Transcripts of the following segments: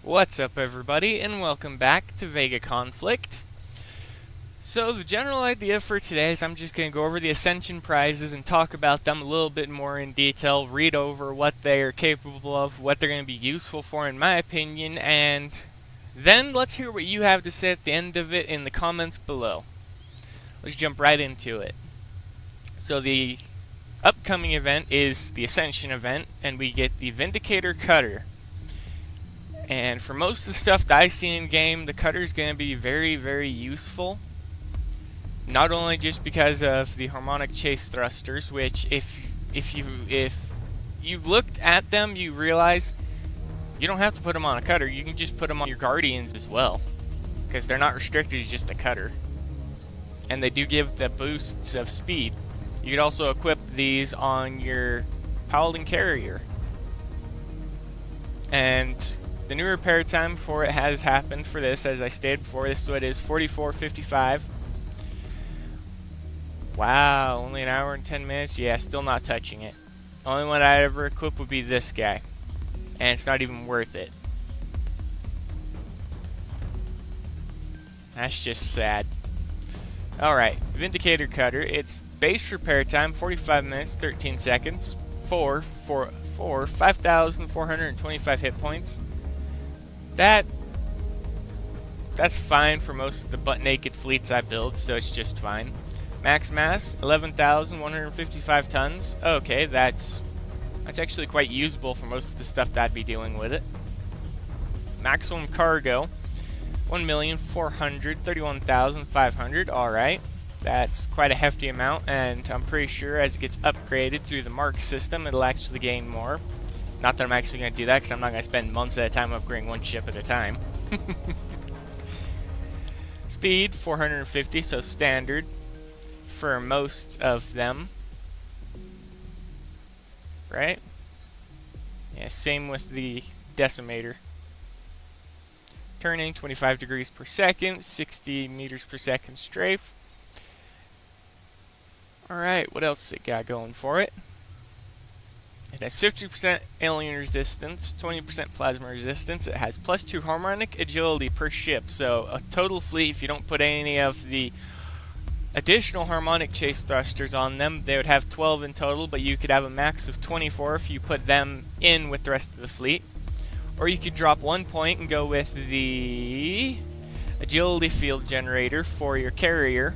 What's up, everybody, and welcome back to VEGA Conflict. So the general idea for today is I'm just going to go over the Ascension prizes and talk about them a little bit more in detail, read over what they are capable of, what they're going to be useful for in my opinion, and then let's hear what you have to say at the end of it in the comments below. Let's jump right into it. So the upcoming event is the Ascension event, and we get the Vindicator Cutter. And for most of the stuff that I see in game, the cutter is going to be very, very useful. Not only just because of the harmonic chase thrusters, which if you looked at them, you realize you don't have to put them on a cutter. You can just put them on your guardians as well, because they're not restricted to just a cutter. And they do give the boosts of speed. You could also equip these on your paladin carrier. And the new repair time for it has happened for this, as I stated before. This is what it is, 44:55. Wow, only an hour and 10 minutes? Yeah, still not touching it. Only one I'd ever equip would be this guy. And it's not even worth it. That's just sad. Alright, Vindicator Cutter. Its base repair time, 45 minutes, 13 seconds. For 5,425 hit points. That's fine for most of the butt-naked fleets I build, so it's just fine. Max mass, 11,155 tons. Okay, that's actually quite usable for most of the stuff that I'd be doing with it. Maximum cargo, 1,431,500. Alright, that's quite a hefty amount, and I'm pretty sure as it gets upgraded through the mark system, it'll actually gain more. Not that I'm actually going to do that, because I'm not going to spend months at a time upgrading one ship at a time. Speed, 450, so standard for most of them. Right? Yeah, same with the Decimator. Turning, 25 degrees per second, 60 meters per second strafe. Alright, what else it got going for it? It has 50% alien resistance, 20% plasma resistance. It has +2 harmonic agility per ship. So a total fleet, if you don't put any of the additional harmonic chase thrusters on them, they would have 12 in total, but you could have a max of 24 if you put them in with the rest of the fleet. Or you could drop 1 point and go with the agility field generator for your carrier.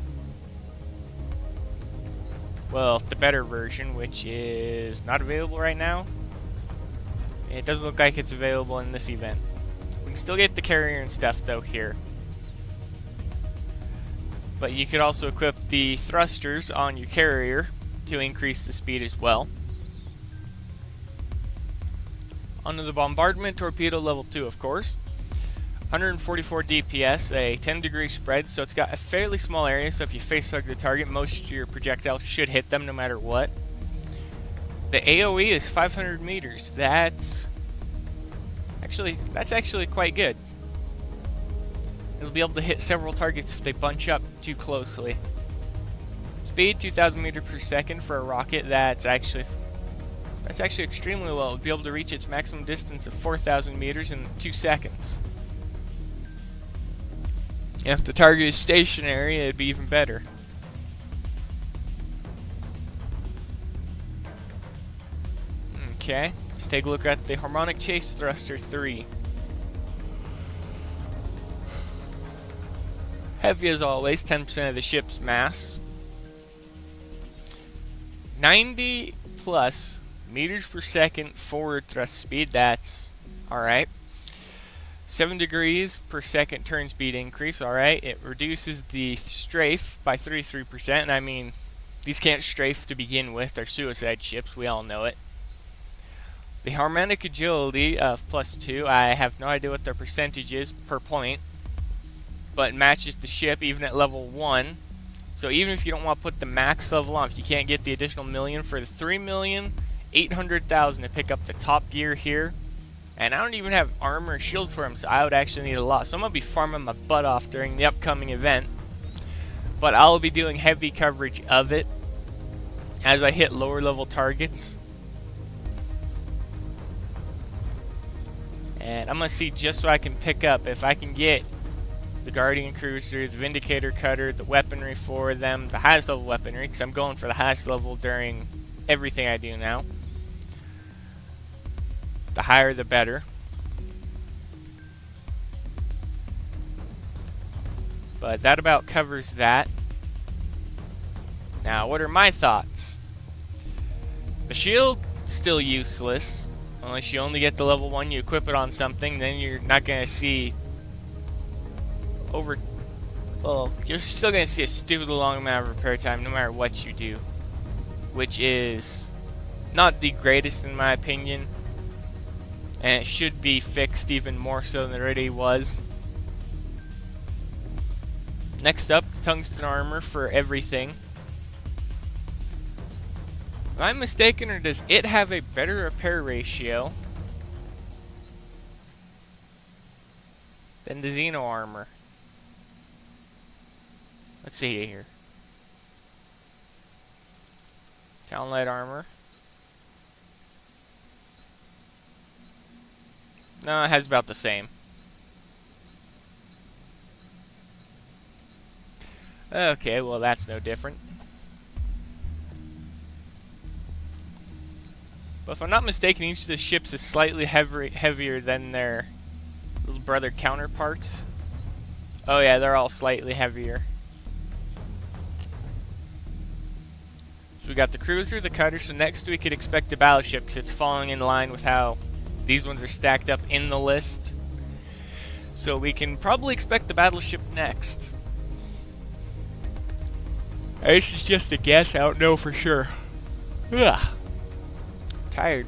Well, the better version, which is not available right now. It doesn't look like it's available in this event. We can still get the carrier and stuff, though, here. But you could also equip the thrusters on your carrier to increase the speed as well. Onto the bombardment torpedo level 2, of course. 144 DPS, a 10-degree spread, so it's got a fairly small area, so if you face-hug the target, most of your projectiles should hit them no matter what. The AoE is 500 meters. That's actually quite good. It'll be able to hit several targets if they bunch up too closely. Speed, 2,000 meters per second for a rocket. That's actually extremely low. It'll be able to reach its maximum distance of 4,000 meters in 2 seconds. If the target is stationary, it'd be even better. Okay, let's take a look at the Harmonic Chase Thruster 3. Heavy as always, 10% of the ship's mass. 90 plus meters per second forward thrust speed, that's alright. 7 degrees per second turn speed increase, alright. It reduces the strafe by 33%, and I mean, these can't strafe to begin with, they're suicide ships, we all know it. The harmonic agility of +2, I have no idea what their percentage is per point, but it matches the ship even at level 1. So even if you don't want to put the max level on, if you can't get the additional million for the 3,800,000 to pick up the top gear here, and I don't even have armor or shields for him, so I would actually need a lot. So I'm going to be farming my butt off during the upcoming event. But I'll be doing heavy coverage of it as I hit lower level targets. And I'm going to see just so I can pick up if I can get the Guardian Cruiser, the Vindicator Cutter, the weaponry for them, the highest level weaponry, because I'm going for the highest level during everything I do now. The higher the better. But that about covers that. Now, what are my thoughts? The shield, still useless. Unless you only get the level 1, you equip it on something, then you're not going to see well, you're still going to see a stupid long amount of repair time no matter what you do. Which is not the greatest in my opinion. And it should be fixed even more so than it already was. Next up, tungsten armor for everything. Am I mistaken, or does it have a better repair ratio than the Xeno armor? Let's see here. Talonite armor. No, it has about the same. Okay, well that's no different. But if I'm not mistaken, each of the ships is slightly heavier than their little brother counterparts. Oh yeah, they're all slightly heavier. So we got the cruiser, the cutter, so next we could expect a battleship because it's falling in line with how these ones are stacked up in the list. So we can probably expect the battleship next. This is just a guess, I don't know for sure. Ugh. Tired.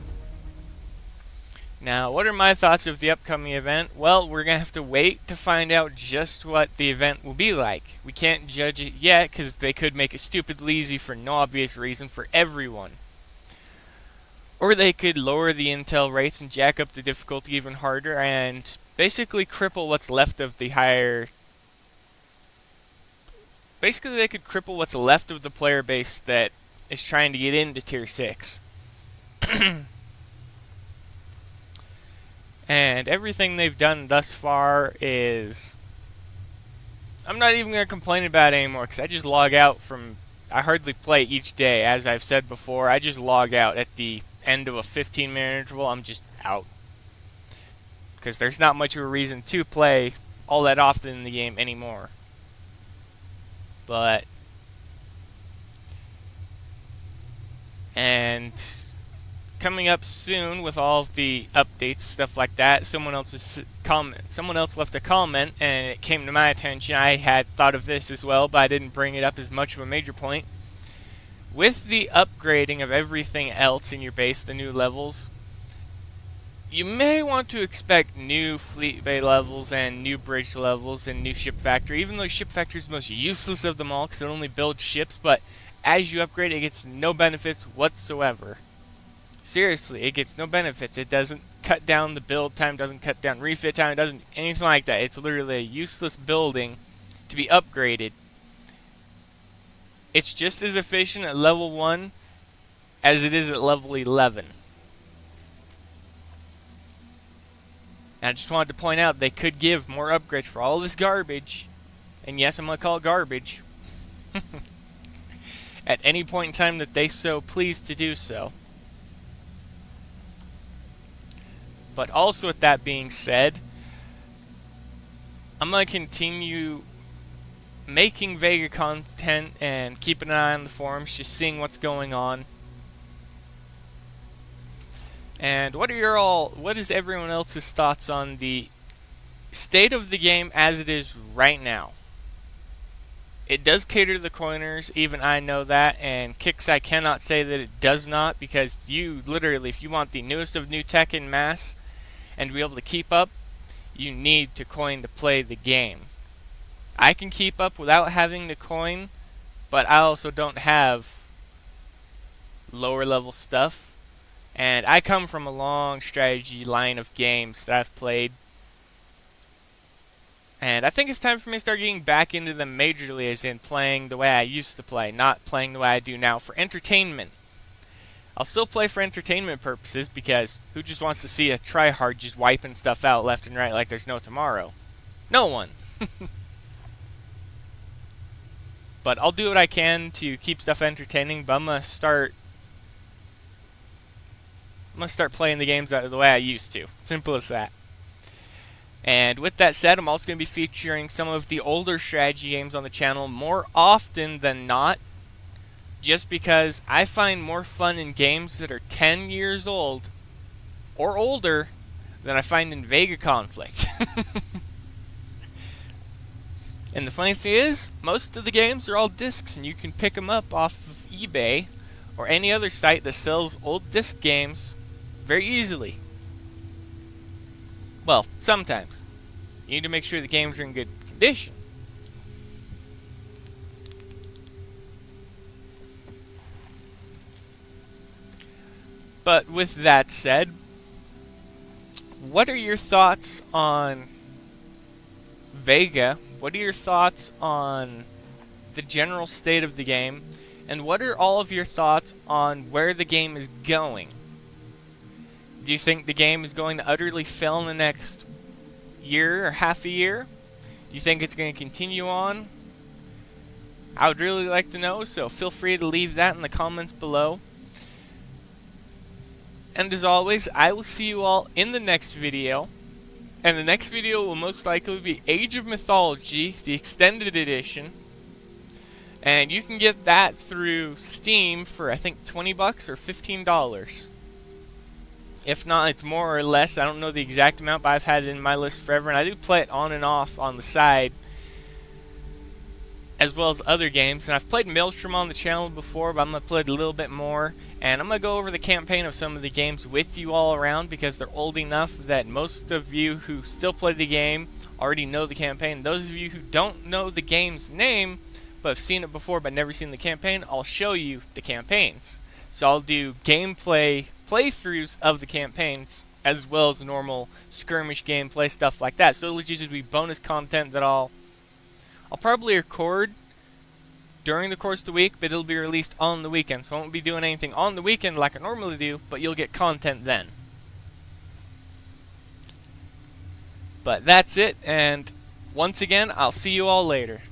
Now, what are my thoughts of the upcoming event? Well, we're going to have to wait to find out just what the event will be like. We can't judge it yet because they could make it stupidly easy for no obvious reason for everyone. Or they could lower the intel rates and jack up the difficulty even harder and basically cripple what's left of the higher... Basically, they could cripple what's left of the player base that is trying to get into Tier 6. And everything they've done thus far is... I'm not even going to complain about it anymore, because I just log out from... I hardly play each day, as I've said before. I just log out at the end of a 15-minute interval. I'm just out. Because there's not much of a reason to play all that often in the game anymore. But... And... coming up soon with all of the updates, stuff like that. Someone else left a comment, and it came to my attention. I had thought of this as well, but I didn't bring it up as much of a major point. With the upgrading of everything else in your base, the new levels, you may want to expect new fleet bay levels and new bridge levels and new ship factory. Even though ship factory is the most useless of them all because it only builds ships, but as you upgrade, it gets no benefits whatsoever. Seriously, it gets no benefits. It doesn't cut down the build time, doesn't cut down refit time, it doesn't anything like that. It's literally a useless building to be upgraded. It's just as efficient at level 1 as it is at level 11. And I just wanted to point out they could give more upgrades for all this garbage. And yes, I'm going to call it garbage. At any point in time that they so please to do so. But also with that being said, I'm going to continue making VEGA content and keeping an eye on the forums, just seeing what's going on. And what is everyone else's thoughts on the state of the game as it is right now? It does cater to the coiners, even I know that, and Kix, I cannot say that it does not, because you literally, if you want the newest of new tech in mass, and to be able to keep up, you need to coin to play the game. I can keep up without having to coin, but I also don't have lower level stuff. And I come from a long strategy line of games that I've played. And I think it's time for me to start getting back into them majorly, as in playing the way I used to play, not playing the way I do now for entertainment. I'll still play for entertainment purposes, because who just wants to see a tryhard just wiping stuff out left and right like there's no tomorrow? No one. But I'll do what I can to keep stuff entertaining, but I'm gonna start playing the games the way I used to. Simple as that. And with that said, I'm also going to be featuring some of the older strategy games on the channel more often than not, just because I find more fun in games that are 10 years old or older than I find in VEGA Conflict. And the funny thing is, most of the games are all discs, and you can pick them up off of eBay or any other site that sells old disc games very easily. Well, sometimes. You need to make sure the games are in good condition. But with that said, what are your thoughts on VEGA? What are your thoughts on the general state of the game? And what are all of your thoughts on where the game is going? Do you think the game is going to utterly fail in the next year or half a year? Do you think it's going to continue on? I would really like to know, so feel free to leave that in the comments below. And as always, I will see you all in the next video. And the next video will most likely be Age of Mythology, the extended edition. And you can get that through Steam for I think 20 bucks or $15. If not, it's more or less. I don't know the exact amount, but I've had it in my list forever, and I do play it on and off on the side, as well as other games. And I've played Maelstrom on the channel before, but I'm going to play it a little bit more. And I'm going to go over the campaign of some of the games with you all around, because they're old enough that most of you who still play the game already know the campaign. Those of you who don't know the game's name, but have seen it before but never seen the campaign, I'll show you the campaigns. So I'll do gameplay playthroughs of the campaigns, as well as normal skirmish gameplay, stuff like that. So it'll just be bonus content that I'll probably record during the course of the week, but it'll be released on the weekend. So I won't be doing anything on the weekend like I normally do, but you'll get content then. But that's it, and once again, I'll see you all later.